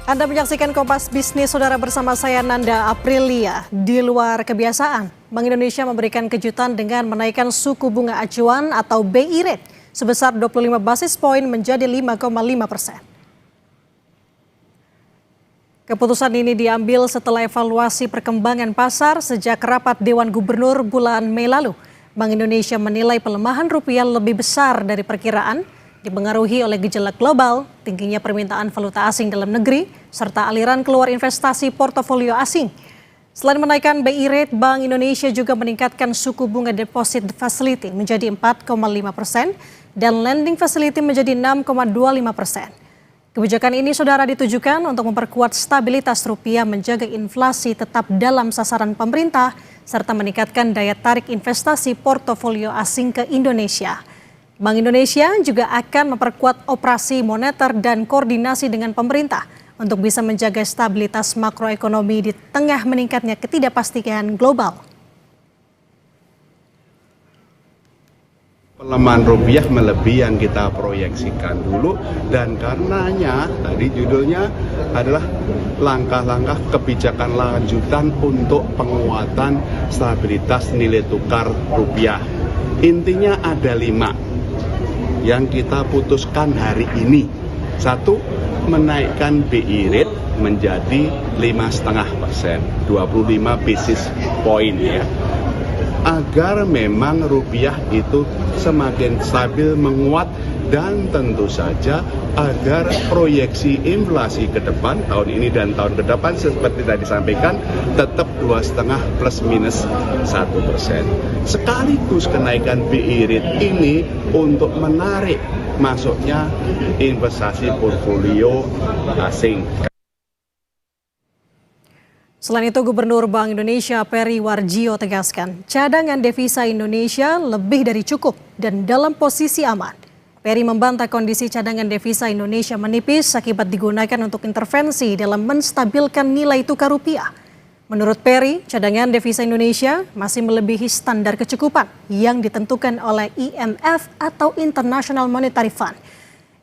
Anda menyaksikan Kompas Bisnis, saudara, bersama saya Nanda Aprilia. Di luar kebiasaan, Bank Indonesia memberikan kejutan dengan menaikkan suku bunga acuan atau BI rate sebesar 25 basis poin menjadi 5,5%. Keputusan ini diambil setelah evaluasi perkembangan pasar sejak rapat Dewan Gubernur bulan Mei lalu. Bank Indonesia menilai pelemahan rupiah lebih besar dari perkiraan, dipengaruhi oleh gejolak global, tingginya permintaan valuta asing dalam negeri, serta aliran keluar investasi portofolio asing. Selain menaikkan BI rate, Bank Indonesia juga meningkatkan suku bunga deposit facility menjadi 4,5% dan lending facility menjadi 6,25%. Kebijakan ini, saudara, ditujukan untuk memperkuat stabilitas rupiah, menjaga inflasi tetap dalam sasaran pemerintah, serta meningkatkan daya tarik investasi portofolio asing ke Indonesia. Bank Indonesia juga akan memperkuat operasi moneter dan koordinasi dengan pemerintah untuk bisa menjaga stabilitas makroekonomi di tengah meningkatnya ketidakpastian global. Pelemahan rupiah melebihi yang kita proyeksikan dulu, dan karenanya tadi judulnya adalah langkah-langkah kebijakan lanjutan untuk penguatan stabilitas nilai tukar rupiah. Intinya ada 5 yang kita putuskan hari ini. 1, menaikkan BI rate menjadi 5,5%, 25 basis point ya. Agar memang rupiah itu semakin stabil menguat, dan tentu saja agar proyeksi inflasi ke depan tahun ini dan tahun ke depan seperti tadi disampaikan tetap 2,5 plus minus 1%. Sekaligus kenaikan BI rate ini untuk menarik masuknya investasi portfolio asing. Selain itu, Gubernur Bank Indonesia Peri Warjio tegaskan cadangan devisa Indonesia lebih dari cukup dan dalam posisi aman. Peri membantah kondisi cadangan devisa Indonesia menipis akibat digunakan untuk intervensi dalam menstabilkan nilai tukar rupiah. Menurut Peri, cadangan devisa Indonesia masih melebihi standar kecukupan yang ditentukan oleh IMF atau International Monetary Fund.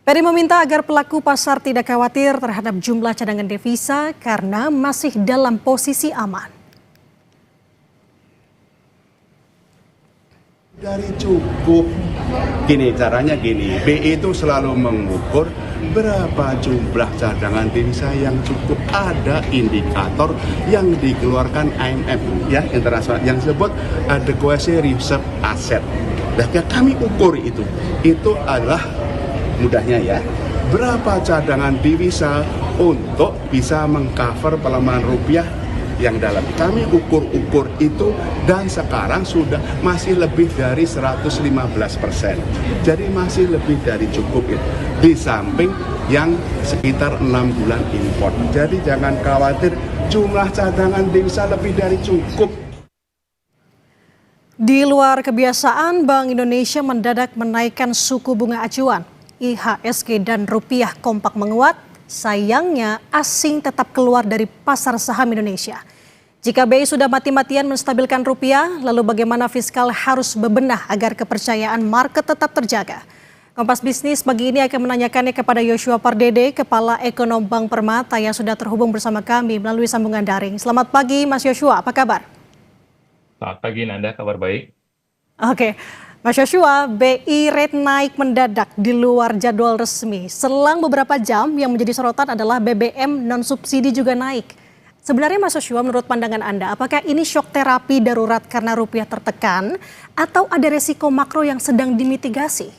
Peri meminta agar pelaku pasar tidak khawatir terhadap jumlah cadangan devisa karena masih dalam posisi aman. Dari cukup, caranya gini, BI itu selalu mengukur berapa jumlah cadangan devisa yang cukup. Ada indikator yang dikeluarkan IMF ya, internasional, yang disebut adequacy reserve asset. Nah, kami ukur itu adalah mudahnya ya, berapa cadangan devisa untuk bisa mengcover pelemahan rupiah yang dalam. Kami ukur itu, dan sekarang sudah masih lebih dari 115%. Jadi masih lebih dari cukup itu. Di samping yang sekitar 6 bulan import. Jadi jangan khawatir, jumlah cadangan devisa lebih dari cukup. Di luar kebiasaan, Bank Indonesia mendadak menaikkan suku bunga acuan. IHSG dan rupiah kompak menguat, sayangnya asing tetap keluar dari pasar saham Indonesia. Jika BI sudah mati-matian menstabilkan rupiah, lalu bagaimana fiskal harus bebenah agar kepercayaan market tetap terjaga? Kompas Bisnis pagi ini akan menanyakannya kepada Yoshua Pardede, Kepala Ekonom Bank Permata, yang sudah terhubung bersama kami melalui sambungan daring. Selamat pagi Mas Yoshua, apa kabar? Selamat pagi Nanda, kabar baik. Oke. Mas Yoshua, BI rate naik mendadak di luar jadwal resmi. Selang beberapa jam, yang menjadi sorotan adalah BBM non-subsidi juga naik. Sebenarnya Mas Yoshua, menurut pandangan Anda, apakah ini shock terapi darurat karena rupiah tertekan atau ada resiko makro yang sedang dimitigasi?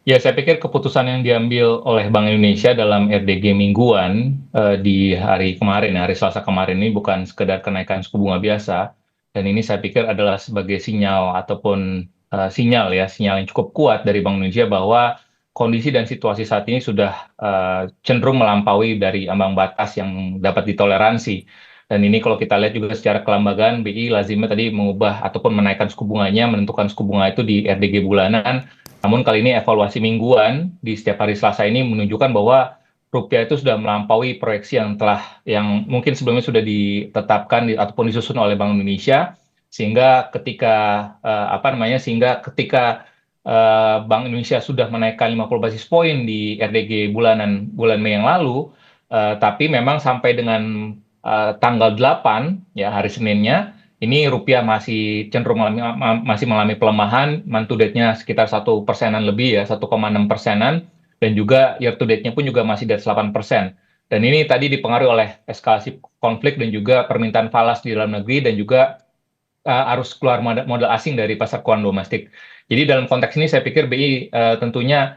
Ya, saya pikir keputusan yang diambil oleh Bank Indonesia dalam RDG mingguan di hari kemarin, hari Selasa kemarin, ini bukan sekedar kenaikan suku bunga biasa. Dan ini saya pikir adalah sebagai sinyal ataupun sinyal yang cukup kuat dari Bank Indonesia bahwa kondisi dan situasi saat ini sudah cenderung melampaui dari ambang batas yang dapat ditoleransi. Dan ini kalau kita lihat juga secara kelembagaan, BI lazimnya tadi mengubah ataupun menaikkan suku bunganya, menentukan suku bunga itu di RDG bulanan. Namun kali ini evaluasi mingguan di setiap hari Selasa ini menunjukkan bahwa rupiah itu sudah melampaui proyeksi yang mungkin sebelumnya sudah ditetapkan ataupun disusun oleh Bank Indonesia, sehingga ketika Bank Indonesia sudah menaikkan 50 basis poin di RDG bulan Mei yang lalu, Tapi memang sampai dengan tanggal 8 ya hari Seninnya ini rupiah masih cenderung masih mengalami pelemahan, month to date-nya sekitar 1%-an lebih ya, 1,6%-an, dan juga year to date-nya pun juga masih di atas 8%. Dan ini tadi dipengaruhi oleh eskalasi konflik dan juga permintaan falas di dalam negeri dan juga arus keluar modal asing dari pasar keuangan domestik. Jadi dalam konteks ini saya pikir BI tentunya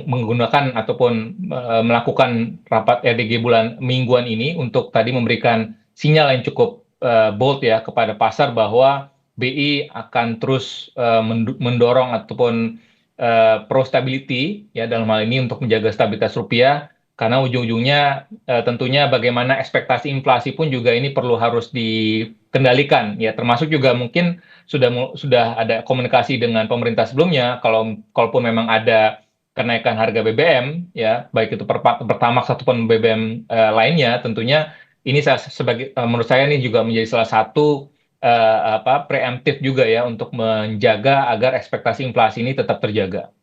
menggunakan ataupun melakukan rapat RDG bulan mingguan ini untuk tadi memberikan sinyal yang cukup bold ya kepada pasar bahwa BI akan terus mendorong ataupun pro stability ya dalam hal ini untuk menjaga stabilitas rupiah, karena ujung-ujungnya tentunya bagaimana ekspektasi inflasi pun juga ini perlu harus dikendalikan ya, termasuk juga mungkin sudah ada komunikasi dengan pemerintah sebelumnya kalaupun memang ada kenaikan harga BBM ya, baik itu Pertamax ataupun BBM lainnya, tentunya ini menurut saya ini juga menjadi salah satu preemptif juga ya untuk menjaga agar ekspektasi inflasi ini tetap terjaga.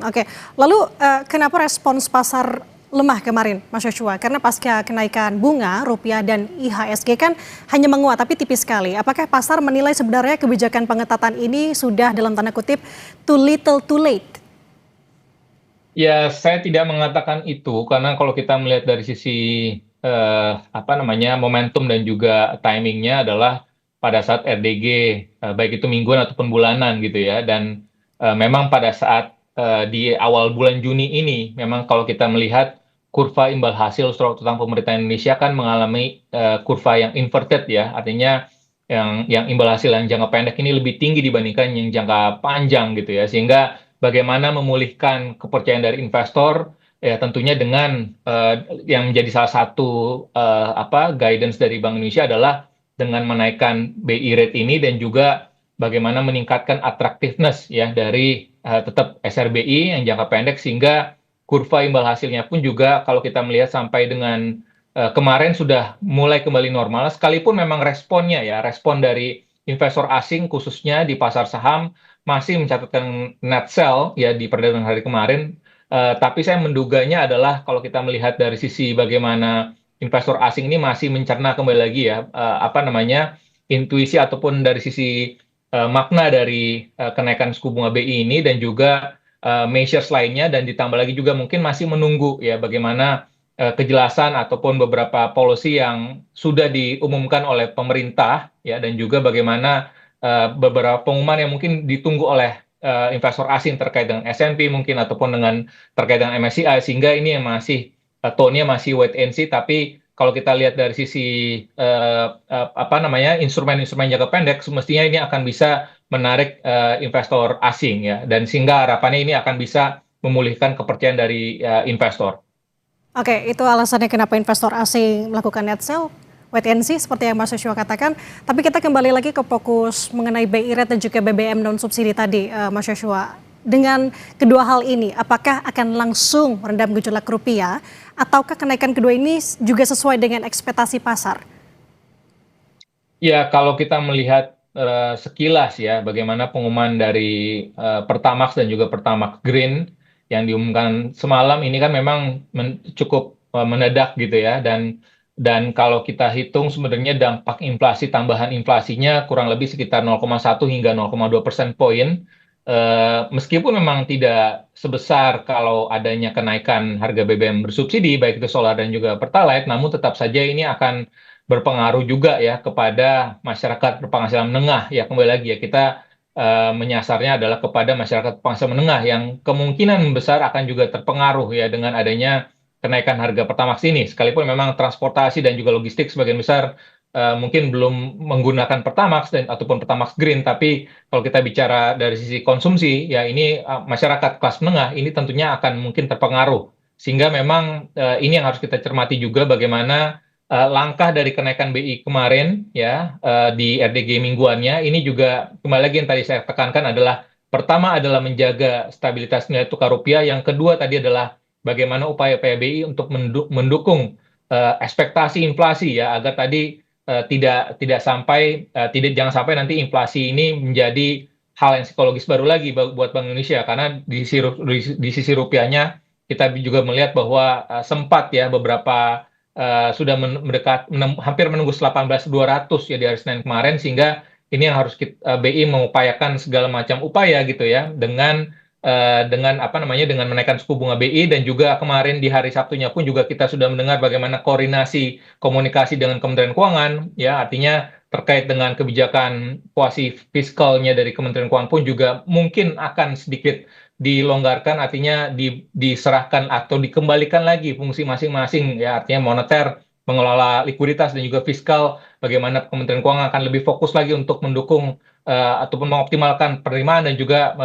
Oke. Lalu kenapa respons pasar lemah kemarin, Mas Joshua? Karena pasca kenaikan bunga, rupiah dan IHSG kan hanya menguat tapi tipis sekali. Apakah pasar menilai sebenarnya kebijakan pengetatan ini sudah dalam tanda kutip too little too late? Ya, saya tidak mengatakan itu karena kalau kita melihat dari sisi momentum dan juga timingnya adalah pada saat RDG baik itu mingguan ataupun bulanan gitu ya, dan memang pada saat di awal bulan Juni ini memang kalau kita melihat kurva imbal hasil surat utang pemerintah Indonesia kan mengalami kurva yang inverted ya, artinya yang imbal hasil yang jangka pendek ini lebih tinggi dibandingkan yang jangka panjang gitu ya, sehingga bagaimana memulihkan kepercayaan dari investor ya tentunya dengan yang menjadi salah satu guidance dari Bank Indonesia adalah dengan menaikkan BI rate ini dan juga bagaimana meningkatkan attractiveness ya dari tetap SRBI yang jangka pendek, sehingga kurva imbal hasilnya pun juga kalau kita melihat sampai dengan kemarin sudah mulai kembali normal, sekalipun memang respon dari investor asing khususnya di pasar saham masih mencatatkan net sell ya di perdagangan hari kemarin. Tapi saya menduganya adalah kalau kita melihat dari sisi bagaimana investor asing ini masih mencerna kembali lagi ya intuisi ataupun dari sisi makna dari kenaikan suku bunga BI ini dan juga measures lainnya, dan ditambah lagi juga mungkin masih menunggu ya bagaimana kejelasan ataupun beberapa policy yang sudah diumumkan oleh pemerintah ya, dan juga bagaimana beberapa pengumuman yang mungkin ditunggu oleh investor asing terkait dengan S&P mungkin ataupun terkait dengan MSCI, sehingga ini yang masih tone-nya masih wait and see. Tapi kalau kita lihat dari sisi instrumen-instrumen jangka pendek, semestinya ini akan bisa menarik investor asing ya, dan sehingga harapannya ini akan bisa memulihkan kepercayaan dari investor. Oke, itu alasannya kenapa investor asing melakukan net sell, wait and see seperti yang Mas Joshua katakan. Tapi kita kembali lagi ke fokus mengenai BI rate dan juga BBM non subsidi tadi, Mas Joshua. Dengan kedua hal ini, apakah akan langsung merendam gejolak rupiah, ataukah kenaikan kedua ini juga sesuai dengan ekspektasi pasar? Ya, kalau kita melihat sekilas ya, bagaimana pengumuman dari Pertamax dan juga Pertamax Green yang diumumkan semalam ini kan memang cukup mendadak gitu ya, dan kalau kita hitung sebenarnya dampak inflasi, tambahan inflasinya kurang lebih sekitar 0,1 hingga 0,2 persen poin. Meskipun memang tidak sebesar kalau adanya kenaikan harga BBM bersubsidi, baik itu solar dan juga Pertalite, namun tetap saja ini akan berpengaruh juga ya kepada masyarakat berpenghasilan menengah. Ya kembali lagi ya, kita menyasarnya adalah kepada masyarakat penghasilan menengah yang kemungkinan besar akan juga terpengaruh ya dengan adanya kenaikan harga Pertamax ini. Sekalipun memang transportasi dan juga logistik sebagian besar mungkin belum menggunakan Pertamax ataupun Pertamax Green, tapi kalau kita bicara dari sisi konsumsi ya ini masyarakat kelas menengah ini tentunya akan mungkin terpengaruh, sehingga memang ini yang harus kita cermati juga bagaimana langkah dari kenaikan BI kemarin ya di RDG mingguannya ini juga kembali lagi yang tadi saya tekankan adalah pertama adalah menjaga stabilitas nilai tukar rupiah, yang kedua tadi adalah bagaimana upaya-upaya BI untuk mendukung ekspektasi inflasi ya, agar tadi jangan sampai nanti inflasi ini menjadi hal yang psikologis baru lagi buat Bank Indonesia, karena di sisi rupiahnya kita juga melihat bahwa sempat ya beberapa sudah hampir menembus 18.200 ya di hari Senin kemarin, sehingga ini yang harus BI mengupayakan segala macam upaya gitu ya dengan apa namanya dengan menaikkan suku bunga BI. Dan juga kemarin di hari Sabtunya pun juga kita sudah mendengar bagaimana koordinasi komunikasi dengan Kementerian Keuangan ya, artinya terkait dengan kebijakan kuasi fiskalnya dari Kementerian Keuangan pun juga mungkin akan sedikit dilonggarkan, artinya diserahkan atau dikembalikan lagi fungsi masing-masing ya, artinya moneter mengelola likuiditas dan juga fiskal, bagaimana Kementerian Keuangan akan lebih fokus lagi untuk mendukung ataupun mengoptimalkan penerimaan dan juga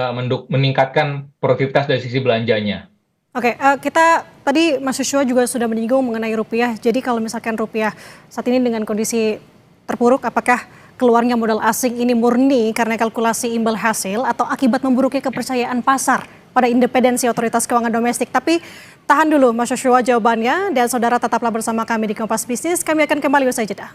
meningkatkan produktivitas dari sisi belanjanya. Oke, kita tadi Mas Joshua juga sudah menyinggung mengenai rupiah. Jadi kalau misalkan rupiah saat ini dengan kondisi terpuruk, apakah keluarnya modal asing ini murni karena kalkulasi imbal hasil atau akibat memburuknya kepercayaan pasar pada independensi otoritas keuangan domestik? Tapi tahan dulu Mas Joshua jawabannya, dan saudara tetaplah bersama kami di Kompas Bisnis. Kami akan kembali usai jeda.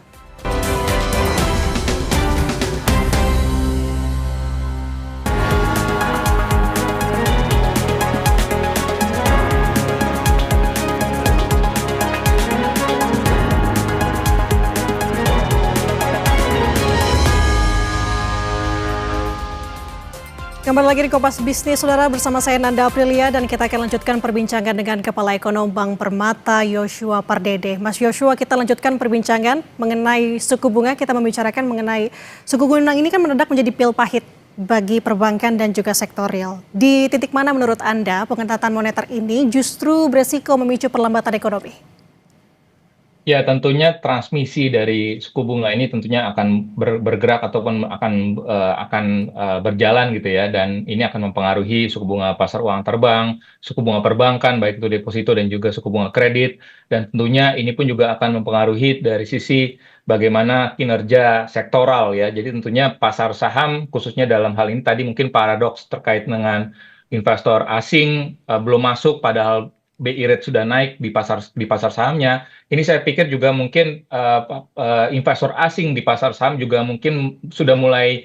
Kembali lagi di Kompas Bisnis, saudara, bersama saya Nanda Aprilia, dan kita akan lanjutkan perbincangan dengan Kepala Ekonom Bank Permata, Joshua Pardede. Mas Joshua, kita lanjutkan perbincangan mengenai suku bunga. Kita membicarakan mengenai suku bunga ini kan meledak menjadi pil pahit bagi perbankan dan juga sektor real. Di titik mana menurut Anda pengetatan moneter ini justru beresiko memicu perlambatan ekonomi? Ya, tentunya transmisi dari suku bunga ini tentunya akan bergerak ataupun akan berjalan gitu ya, dan ini akan mempengaruhi suku bunga pasar uang terbang, suku bunga perbankan baik itu deposito dan juga suku bunga kredit, dan tentunya ini pun juga akan mempengaruhi dari sisi bagaimana kinerja sektoral ya. Jadi tentunya pasar saham khususnya dalam hal ini tadi mungkin paradoks terkait dengan investor asing belum masuk padahal BI rate sudah naik di pasar sahamnya. Ini saya pikir juga mungkin investor asing di pasar saham juga mungkin sudah mulai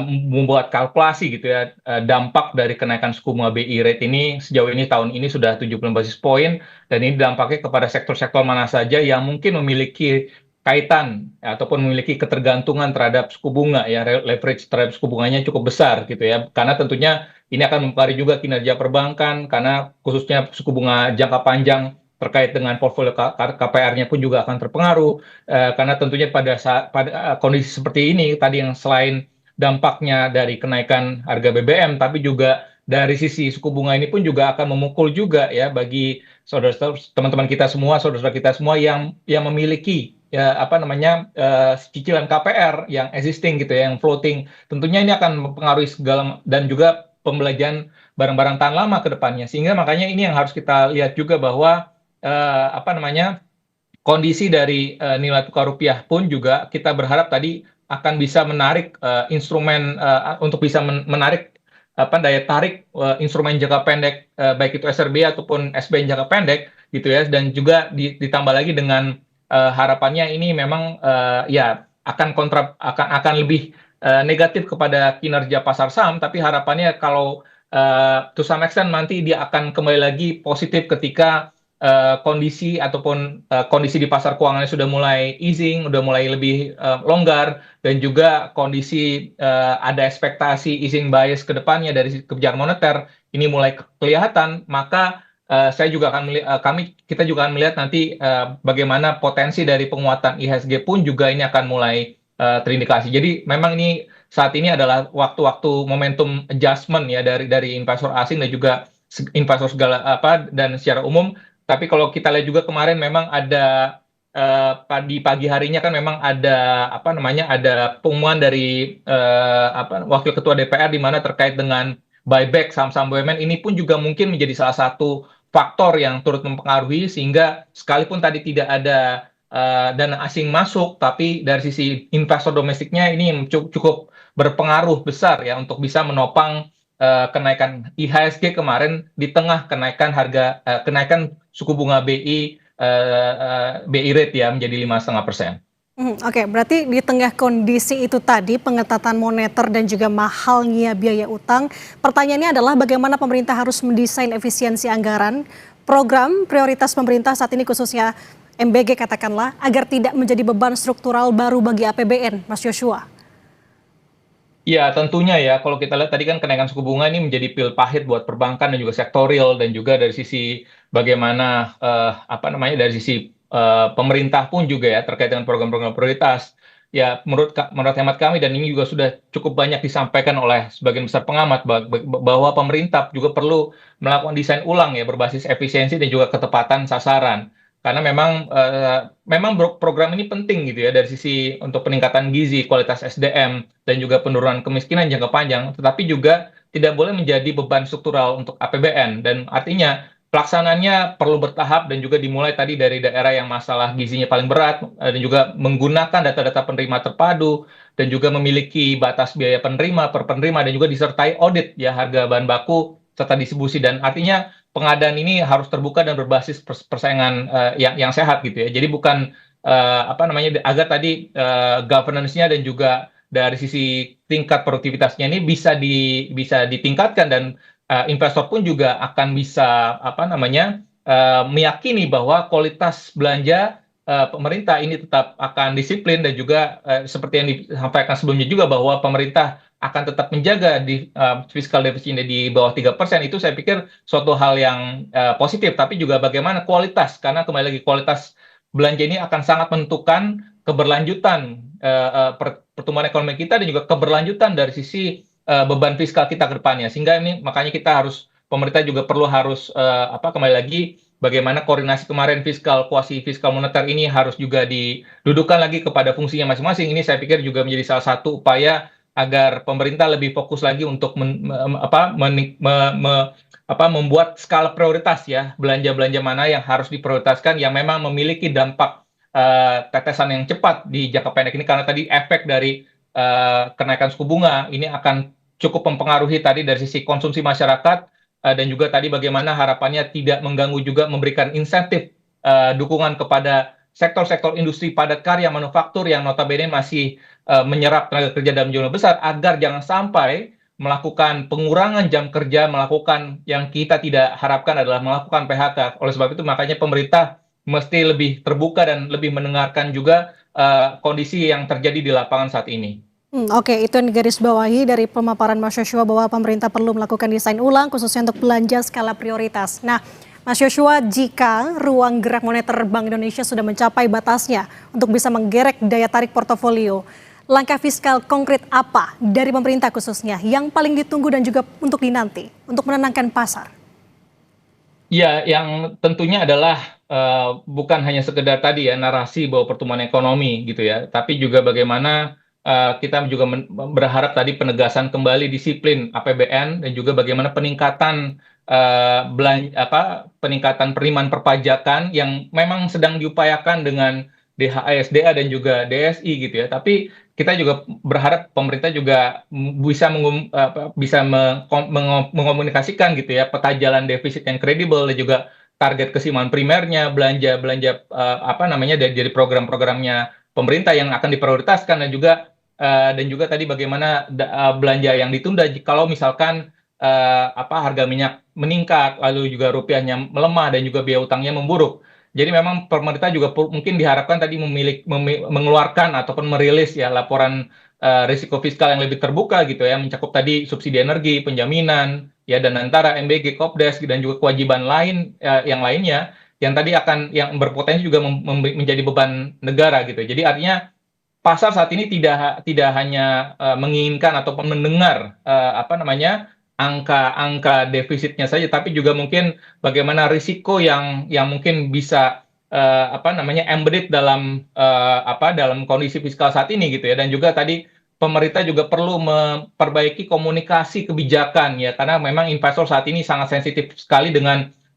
membuat kalkulasi gitu ya, dampak dari kenaikan suku bunga BI rate ini sejauh ini tahun ini sudah 70 basis point, dan ini dampaknya kepada sektor-sektor mana saja yang mungkin memiliki kaitan ataupun memiliki ketergantungan terhadap suku bunga ya, leverage terhadap suku bunganya cukup besar gitu ya, karena tentunya ini akan mempengaruhi juga kinerja perbankan, karena khususnya suku bunga jangka panjang terkait dengan portfolio KPR-nya pun juga akan terpengaruh, karena tentunya pada kondisi seperti ini tadi, yang selain dampaknya dari kenaikan harga BBM, tapi juga dari sisi suku bunga ini pun juga akan memukul juga ya bagi teman-teman kita semua, saudara-saudara kita semua yang memiliki ya apa namanya cicilan KPR yang existing gitu ya, yang floating. Tentunya ini akan mempengaruhi segala, dan juga pembelanjaan barang-barang tahan lama ke depannya, sehingga makanya ini yang harus kita lihat juga bahwa apa namanya kondisi dari nilai tukar rupiah pun juga kita berharap tadi akan bisa menarik instrumen untuk bisa menarik daya tarik instrumen jangka pendek, baik itu SRB ataupun SBN jangka pendek gitu ya, dan juga ditambah lagi dengan harapannya ini memang ya akan lebih negatif kepada kinerja pasar saham, tapi harapannya kalau to some extent nanti dia akan kembali lagi positif ketika kondisi ataupun kondisi di pasar keuangannya sudah mulai easing, sudah mulai lebih longgar, dan juga kondisi ada ekspektasi easing bias ke depannya dari kebijakan moneter ini mulai kelihatan, maka kita juga akan melihat nanti bagaimana potensi dari penguatan IHSG pun juga ini akan mulai terindikasi. Jadi memang ini saat ini adalah waktu-waktu momentum adjustment ya dari investor asing dan juga investor segala dan secara umum. Tapi kalau kita lihat juga kemarin memang ada di pagi harinya kan memang ada ada pengumuman dari Wakil Ketua DPR di mana terkait dengan buyback saham-saham BUMN. Ini pun juga mungkin menjadi salah satu faktor yang turut mempengaruhi, sehingga sekalipun tadi tidak ada dana asing masuk, tapi dari sisi investor domestiknya ini cukup berpengaruh besar ya untuk bisa menopang kenaikan IHSG kemarin di tengah kenaikan suku bunga BI rate ya menjadi 5,5%. Oke, berarti di tengah kondisi itu tadi, pengetatan moneter dan juga mahalnya biaya utang, pertanyaannya adalah bagaimana pemerintah harus mendesain efisiensi anggaran, program prioritas pemerintah saat ini khususnya MBG katakanlah, agar tidak menjadi beban struktural baru bagi APBN, Mas Joshua. Ya, tentunya ya, kalau kita lihat tadi kan kenaikan suku bunga ini menjadi pil pahit buat perbankan dan juga sektorial, dan juga dari sisi bagaimana apa namanya, dari sisi pemerintah pun juga ya terkait dengan program-program prioritas. Ya, menurut hemat kami, dan ini juga sudah cukup banyak disampaikan oleh sebagian besar pengamat, bahwa pemerintah juga perlu melakukan desain ulang ya berbasis efisiensi dan juga ketepatan sasaran. Karena memang program ini penting gitu ya dari sisi untuk peningkatan gizi, kualitas SDM, dan juga penurunan kemiskinan jangka panjang, tetapi juga tidak boleh menjadi beban struktural untuk APBN. Dan artinya pelaksanaannya perlu bertahap dan juga dimulai tadi dari daerah yang masalah gizinya paling berat, dan juga menggunakan data-data penerima terpadu, dan juga memiliki batas biaya penerima per penerima, dan juga disertai audit ya harga bahan baku serta distribusi. Dan artinya pengadaan ini harus terbuka dan berbasis persaingan yang sehat gitu ya. Jadi bukan apa namanya, agar tadi governance-nya dan juga dari sisi tingkat produktivitasnya ini bisa ditingkatkan, dan investor pun juga akan bisa apa namanya, meyakini bahwa kualitas belanja pemerintah ini tetap akan disiplin, dan juga seperti yang disampaikan sebelumnya juga bahwa pemerintah akan tetap menjaga di fiskal defisitnya di bawah 3%. Itu saya pikir suatu hal yang positif, tapi juga bagaimana kualitas, karena kembali lagi kualitas belanja ini akan sangat menentukan keberlanjutan pertumbuhan ekonomi kita, dan juga keberlanjutan dari sisi beban fiskal kita ke depannya. Sehingga ini makanya kita pemerintah juga harus apa, kembali lagi bagaimana koordinasi kemarin kuasi fiskal moneter ini harus juga didudukan lagi kepada fungsinya masing-masing. Ini saya pikir juga menjadi salah satu upaya agar pemerintah lebih fokus lagi untuk membuat skala prioritas ya, belanja-belanja mana yang harus diprioritaskan yang memang memiliki dampak tetesan yang cepat di jangka pendek ini, karena tadi efek dari kenaikan suku bunga ini akan cukup mempengaruhi tadi dari sisi konsumsi masyarakat, dan juga tadi bagaimana harapannya tidak mengganggu, juga memberikan insentif dukungan kepada sektor-sektor industri padat karya manufaktur yang notabene masih menyerap tenaga kerja dalam jumlah besar, agar jangan sampai melakukan pengurangan jam kerja, melakukan yang kita tidak harapkan adalah melakukan PHK. Oleh sebab itu makanya pemerintah mesti lebih terbuka dan lebih mendengarkan juga kondisi yang terjadi di lapangan saat ini. Oke, itu yang digarisbawahi dari pemaparan Mas Joshua bahwa pemerintah perlu melakukan desain ulang khususnya untuk belanja skala prioritas. Nah, Mas Joshua, jika ruang gerak moneter Bank Indonesia sudah mencapai batasnya untuk bisa menggerek daya tarik portofolio, langkah fiskal konkret apa dari pemerintah khususnya yang paling ditunggu dan juga untuk dinanti untuk menenangkan pasar? Ya, yang tentunya adalah bukan hanya sekedar tadi ya narasi bahwa pertumbuhan ekonomi gitu ya, tapi juga bagaimana kita juga berharap tadi penegasan kembali disiplin APBN, dan juga bagaimana peningkatan peningkatan penerimaan perpajakan yang memang sedang diupayakan dengan DHA/SDA dan juga DSI gitu ya. Tapi kita juga berharap pemerintah juga bisa mengomunikasikan gitu ya peta jalan defisit yang kredibel, dan juga target keseimbangan primernya, belanja apa namanya dari program-programnya pemerintah yang akan diprioritaskan, dan juga tadi bagaimana belanja yang ditunda kalau misalkan harga minyak meningkat, lalu juga rupiahnya melemah, dan juga biaya utangnya memburuk. Jadi memang pemerintah juga mungkin diharapkan tadi mengeluarkan ataupun merilis ya laporan risiko fiskal yang lebih terbuka gitu ya, mencakup tadi subsidi energi, penjaminan ya, dan antara MBG, Kopdes, dan juga kewajiban lain yang lainnya yang tadi yang berpotensi juga menjadi beban negara gitu. Jadi artinya pasar saat ini tidak hanya menginginkan ataupun mendengar apa namanya angka defisitnya saja, tapi juga mungkin bagaimana risiko yang mungkin bisa apa namanya embedded dalam dalam kondisi fiskal saat ini gitu ya. Dan juga tadi pemerintah juga perlu memperbaiki komunikasi kebijakan ya, karena memang investor saat ini sangat sensitif sekali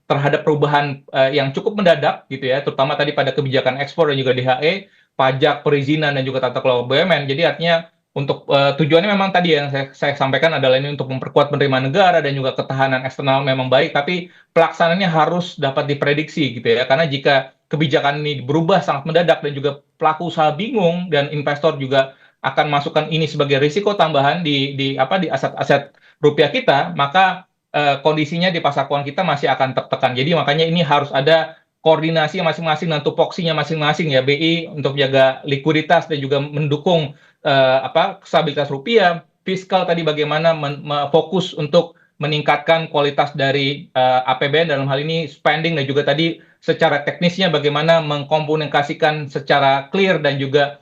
terhadap perubahan yang cukup mendadak gitu ya, terutama tadi pada kebijakan ekspor dan juga DHE, pajak, perizinan, dan juga tata kelola BUMN. Jadi artinya untuk tujuannya memang tadi yang saya sampaikan adalah ini untuk memperkuat penerimaan negara dan juga ketahanan eksternal memang baik, tapi pelaksanaannya harus dapat diprediksi gitu ya. Karena jika kebijakan ini berubah sangat mendadak dan juga pelaku usaha bingung dan investor juga akan masukkan ini sebagai risiko tambahan di aset-aset rupiah kita, maka kondisinya di pasar keuangan kita masih akan tertekan. Jadi makanya ini harus ada koordinasi masing-masing dan tupoksinya masing-masing ya, BI untuk menjaga likuiditas dan juga mendukung stabilitas rupiah, fiskal tadi bagaimana fokus untuk meningkatkan kualitas dari APBN dalam hal ini spending, dan juga tadi secara teknisnya bagaimana mengkomunikasikan secara clear dan juga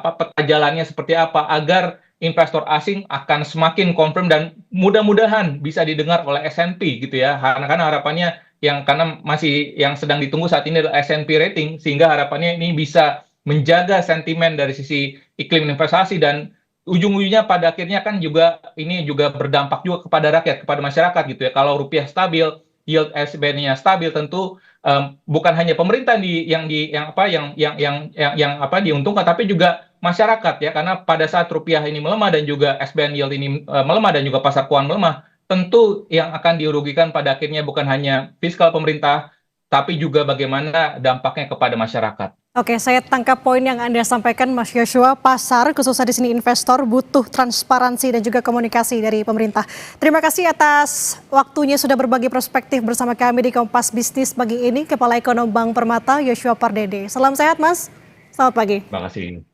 peta jalannya seperti apa agar investor asing akan semakin confirm dan mudah-mudahan bisa didengar oleh S&P gitu ya. Karena harapannya karena masih yang sedang ditunggu saat ini adalah S&P rating, sehingga harapannya ini bisa menjaga sentimen dari sisi iklim investasi, dan ujung-ujungnya pada akhirnya kan juga ini juga berdampak juga kepada rakyat, kepada masyarakat gitu ya. Kalau rupiah stabil, yield SBN-nya stabil, tentu bukan hanya pemerintah yang diuntungkan, tapi juga masyarakat ya, karena pada saat rupiah ini melemah dan juga SBN yield ini melemah dan juga pasar keuangan melemah, tentu yang akan dirugikan pada akhirnya bukan hanya fiskal pemerintah, tapi juga bagaimana dampaknya kepada masyarakat. Oke, saya tangkap poin yang Anda sampaikan, Mas Yoshua. Pasar, khususnya di sini investor, butuh transparansi dan juga komunikasi dari pemerintah. Terima kasih atas waktunya sudah berbagi perspektif bersama kami di Kompas Bisnis pagi ini. Kepala Ekonom Bank Permata, Yoshua Pardede. Salam sehat, Mas. Selamat pagi. Terima kasih.